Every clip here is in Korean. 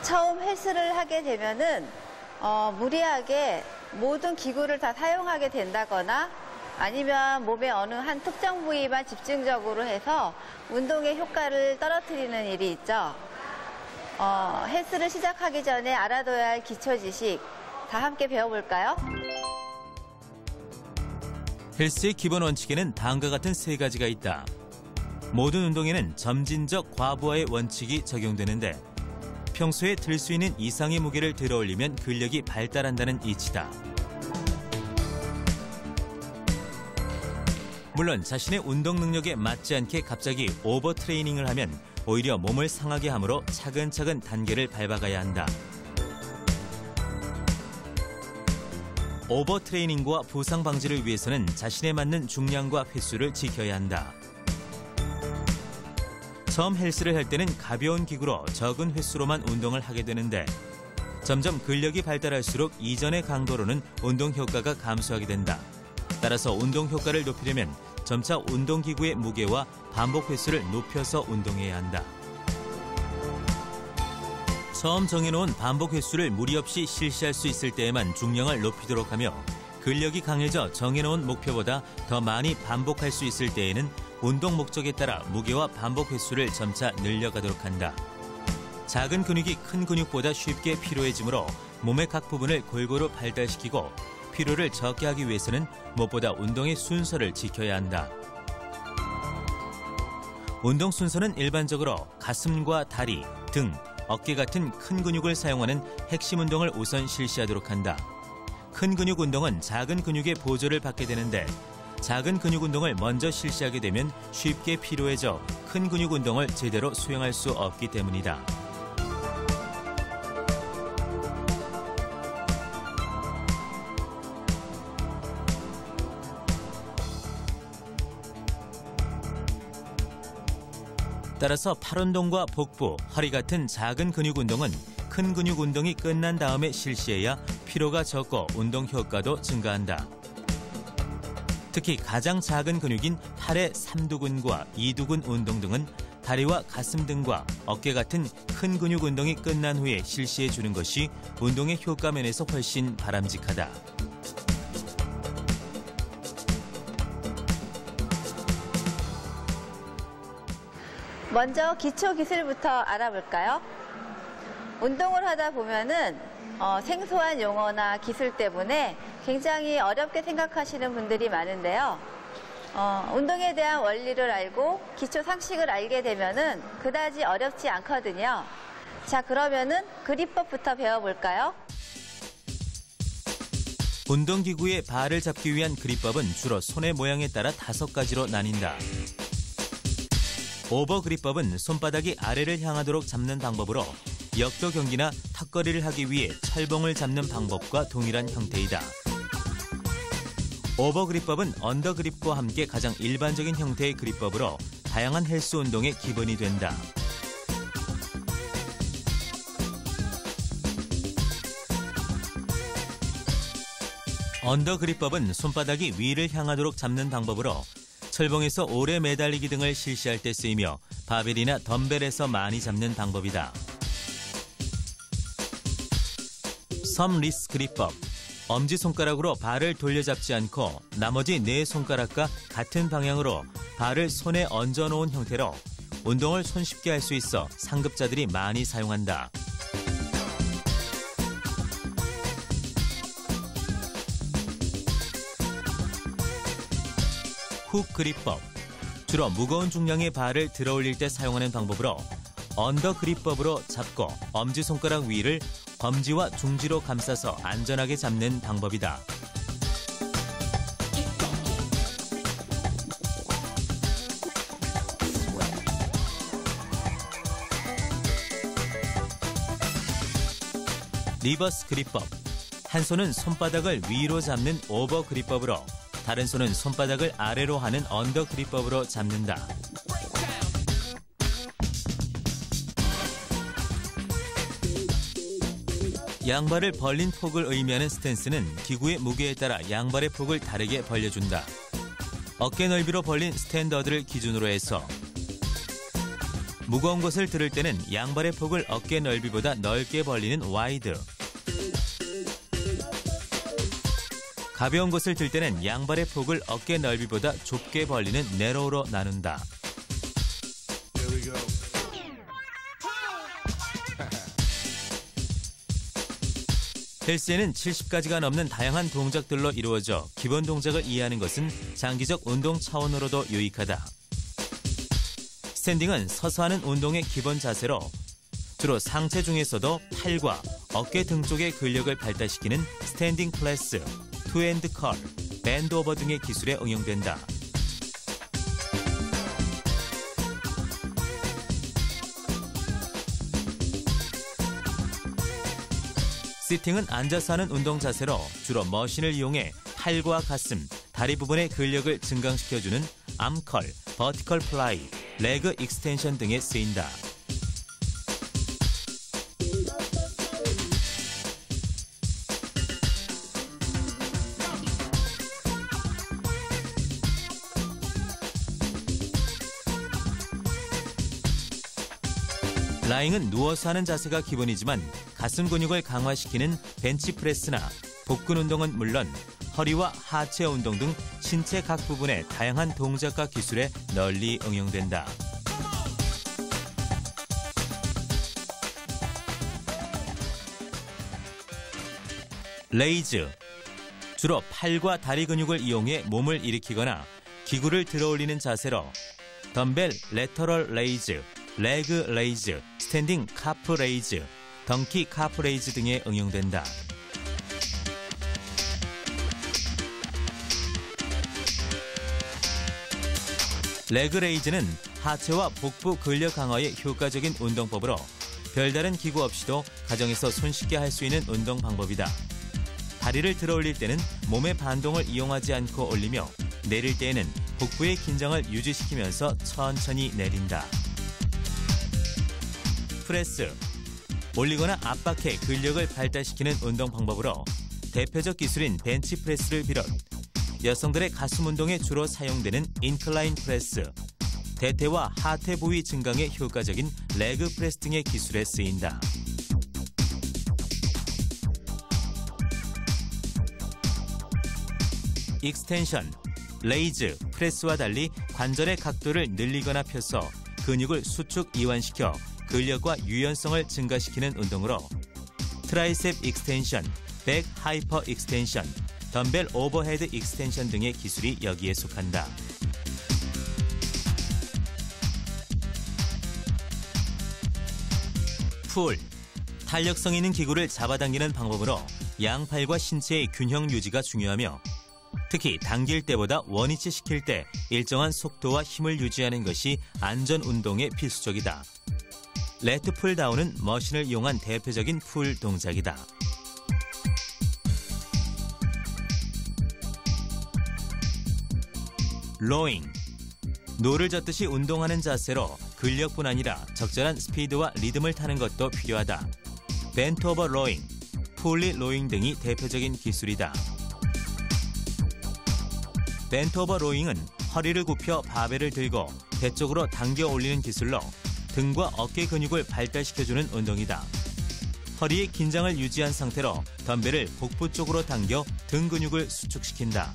처음 헬스를 하게 되면은 무리하게 모든 기구를 다 사용하게 된다거나 아니면 몸의 어느 한 특정 부위만 집중적으로 해서 운동의 효과를 떨어뜨리는 일이 있죠. 헬스를 시작하기 전에 알아둬야 할 기초 지식 다 함께 배워볼까요? 헬스의 기본 원칙에는 다음과 같은 세 가지가 있다. 모든 운동에는 점진적 과부하의 원칙이 적용되는데 평소에 들 수 있는 이상의 무게를 들어 올리면 근력이 발달한다는 이치다. 물론 자신의 운동 능력에 맞지 않게 갑자기 오버 트레이닝을 하면 오히려 몸을 상하게 하므로 차근차근 단계를 밟아가야 한다. 오버 트레이닝과 부상 방지를 위해서는 자신에 맞는 중량과 횟수를 지켜야 한다. 처음 헬스를 할 때는 가벼운 기구로 적은 횟수로만 운동을 하게 되는데 점점 근력이 발달할수록 이전의 강도로는 운동 효과가 감소하게 된다. 따라서 운동 효과를 높이려면 점차 운동기구의 무게와 반복 횟수를 높여서 운동해야 한다. 처음 정해놓은 반복 횟수를 무리 없이 실시할 수 있을 때에만 중량을 높이도록 하며 근력이 강해져 정해놓은 목표보다 더 많이 반복할 수 있을 때에는 운동 목적에 따라 무게와 반복 횟수를 점차 늘려가도록 한다. 작은 근육이 큰 근육보다 쉽게 피로해지므로 몸의 각 부분을 골고루 발달시키고 피로를 적게 하기 위해서는 무엇보다 운동의 순서를 지켜야 한다. 운동 순서는 일반적으로 가슴과 다리, 등, 어깨 같은 큰 근육을 사용하는 핵심 운동을 우선 실시하도록 한다. 큰 근육 운동은 작은 근육의 보조를 받게 되는데 작은 근육 운동을 먼저 실시하게 되면 쉽게 피로해져 큰 근육 운동을 제대로 수행할 수 없기 때문이다. 따라서 팔 운동과 복부, 허리 같은 작은 근육 운동은 큰 근육 운동이 끝난 다음에 실시해야 피로가 적고 운동 효과도 증가한다. 특히 가장 작은 근육인 팔의 삼두근과 이두근 운동 등은 다리와 가슴 등과 어깨 같은 큰 근육 운동이 끝난 후에 실시해 주는 것이 운동의 효과 면에서 훨씬 바람직하다. 먼저 기초 기술부터 알아볼까요? 운동을 하다 보면은 생소한 용어나 기술 때문에 굉장히 어렵게 생각하시는 분들이 많은데요. 운동에 대한 원리를 알고 기초 상식을 알게 되면은 그다지 어렵지 않거든요. 자, 그러면은 그립법부터 배워볼까요? 운동기구의 발을 잡기 위한 그립법은 주로 손의 모양에 따라 5가지로 나뉜다. 오버 그립법은 손바닥이 아래를 향하도록 잡는 방법으로 역도 경기나 턱걸이를 하기 위해 철봉을 잡는 방법과 동일한 형태이다. 오버 그립법은 언더 그립과 함께 가장 일반적인 형태의 그립법으로 다양한 헬스 운동의 기본이 된다. 언더 그립법은 손바닥이 위를 향하도록 잡는 방법으로 철봉에서 오래 매달리기 등을 실시할 때 쓰이며 바벨이나 덤벨에서 많이 잡는 방법이다. 섬 리스 그립법. 엄지손가락으로 발을 돌려잡지 않고 나머지 4손가락과 같은 방향으로 발을 손에 얹어놓은 형태로 운동을 손쉽게 할 수 있어 상급자들이 많이 사용한다. 훅 그립법. 주로 무거운 중량의 발을 들어 올릴 때 사용하는 방법으로 언더 그립법으로 잡고 엄지손가락 위를 검지와 중지로 감싸서 안전하게 잡는 방법이다. 리버스 그립법. 한 손은 손바닥을 위로 잡는 오버 그립법으로 다른 손은 손바닥을 아래로 하는 언더 그립법으로 잡는다. 양발을 벌린 폭을 의미하는 스탠스는 기구의 무게에 따라 양발의 폭을 다르게 벌려준다. 어깨 넓이로 벌린 스탠더드를 기준으로 해서 무거운 것을 들을 때는 양발의 폭을 어깨 넓이보다 넓게 벌리는 와이드. 가벼운 것을 들 때는 양발의 폭을 어깨 넓이보다 좁게 벌리는 내로우로 나눈다. 헬스에는 70가지가 넘는 다양한 동작들로 이루어져 기본 동작을 이해하는 것은 장기적 운동 차원으로도 유익하다. 스탠딩은 서서 하는 운동의 기본 자세로 주로 상체 중에서도 팔과 어깨 등 쪽의 근력을 발달시키는 스탠딩 플레스, 투핸드 컬, 밴드 오버 등의 기술에 응용된다. 시팅은 앉아서 하는 운동 자세로 주로 머신을 이용해 팔과 가슴, 다리 부분의 근력을 증강시켜주는 암컬, 버티컬 플라이, 레그 익스텐션 등에 쓰인다. 라잉은 누워서 하는 자세가 기본이지만 가슴 근육을 강화시키는 벤치프레스나 복근 운동은 물론 허리와 하체 운동 등 신체 각 부분의 다양한 동작과 기술에 널리 응용된다. 레이즈, 주로 팔과 다리 근육을 이용해 몸을 일으키거나 기구를 들어올리는 자세로 덤벨 레터럴 레이즈, 레그 레이즈, 스탠딩 카프 레이즈, 덩키 카프 레이즈 등에 응용된다. 레그 레이즈는 하체와 복부 근력 강화에 효과적인 운동법으로 별다른 기구 없이도 가정에서 손쉽게 할 수 있는 운동 방법이다. 다리를 들어 올릴 때는 몸의 반동을 이용하지 않고 올리며 내릴 때에는 복부의 긴장을 유지시키면서 천천히 내린다. 프레스, 올리거나 압박해 근력을 발달시키는 운동 방법으로 대표적 기술인 벤치 프레스를 비롯 여성들의 가슴 운동에 주로 사용되는 인클라인 프레스, 대퇴와 하태 부위 증강에 효과적인 레그 프레스 등의 기술에 쓰인다. 익스텐션, 레이즈, 프레스와 달리 관절의 각도를 늘리거나 펴서 근육을 수축 이완시켜 근력과 유연성을 증가시키는 운동으로 트라이셉 익스텐션, 백 하이퍼 익스텐션, 덤벨 오버헤드 익스텐션 등의 기술이 여기에 속한다. 풀, 탄력성 있는 기구를 잡아당기는 방법으로 양팔과 신체의 균형 유지가 중요하며 특히 당길 때보다 원위치 시킬 때 일정한 속도와 힘을 유지하는 것이 안전 운동에 필수적이다. 레트 풀 다운은 머신을 이용한 대표적인 풀 동작이다. 로잉, 노를 젓듯이 운동하는 자세로 근력뿐 아니라 적절한 스피드와 리듬을 타는 것도 필요하다. 벤트 오버 로잉, 풀리 로잉 등이 대표적인 기술이다. 벤트 오버 로잉은 허리를 굽혀 바벨을 들고 배 쪽으로 당겨 올리는 기술로 등과 어깨 근육을 발달시켜주는 운동이다. 허리의 긴장을 유지한 상태로 덤벨을 복부 쪽으로 당겨 등 근육을 수축시킨다.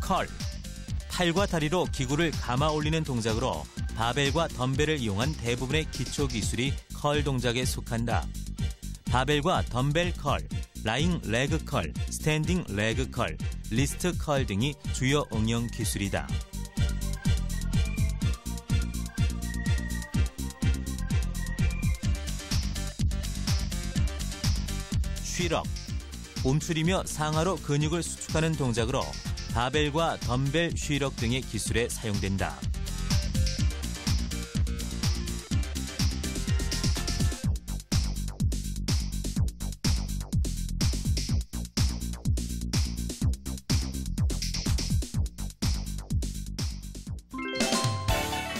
컬, 팔과 다리로 기구를 감아 올리는 동작으로 바벨과 덤벨을 이용한 대부분의 기초 기술이 컬 동작에 속한다. 바벨과 덤벨 컬, 라잉 레그 컬, 스탠딩 레그 컬, 리스트 컬 등이 주요 응용 기술이다. 쉬럽, 움츠리며 상하로 근육을 수축하는 동작으로 바벨과 덤벨 쉬럽 등의 기술에 사용된다.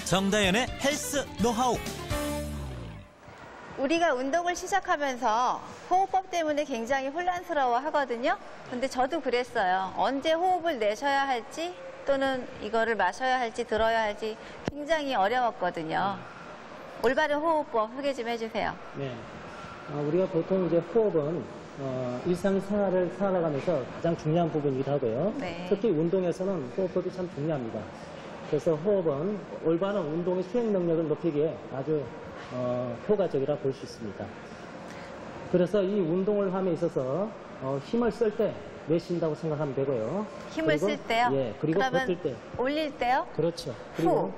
정다연의 헬스 노하우. 우리가 운동을 시작하면서 호흡법 때문에 굉장히 혼란스러워 하거든요. 근데 저도 그랬어요. 언제 호흡을 내셔야 할지 또는 이거를 마셔야 할지 들어야 할지 굉장히 어려웠거든요. 올바른 호흡법 소개 좀 해주세요. 네. 우리가 보통 이제 호흡은 일상생활을 살아가면서 가장 중요한 부분이기도 하고요. 네. 특히 운동에서는 호흡법이 참 중요합니다. 그래서 호흡은 올바른 운동의 수행 능력을 높이기에 아주 효과적이라 볼 수 있습니다. 그래서 이 운동을 함에 있어서 힘을 쓸 때 내쉰다고 생각하면 되고요. 힘을 그리고, 쓸 때요? 예, 그리고 그러면 버틸 때. 올릴 때요? 그렇죠. 후. 그리고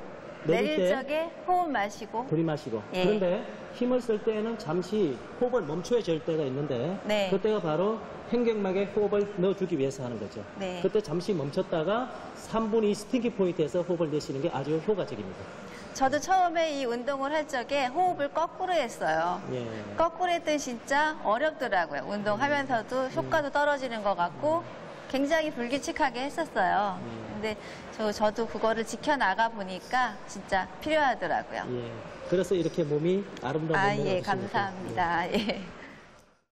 내릴 적에 호흡 마시고. 들이마시고. 예. 그런데 힘을 쓸 때에는 잠시 호흡을 멈춰야 될 때가 있는데 네. 그때가 바로 횡격막에 호흡을 넣어주기 위해서 하는 거죠. 네. 그때 잠시 멈췄다가 3분의 2 스팅키 포인트에서 호흡을 내쉬는 게 아주 효과적입니다. 저도 처음에 이 운동을 할 적에 호흡을 거꾸로 했어요. 예. 거꾸로 했더니 진짜 어렵더라고요. 운동하면서도 효과도 떨어지는 것 같고 굉장히 불규칙하게 했었어요. 근데 저도 그거를 지켜나가 보니까 진짜 필요하더라고요. 예. 그래서 이렇게 몸이 아름다운 몸으로 예, 감사합니다. 예.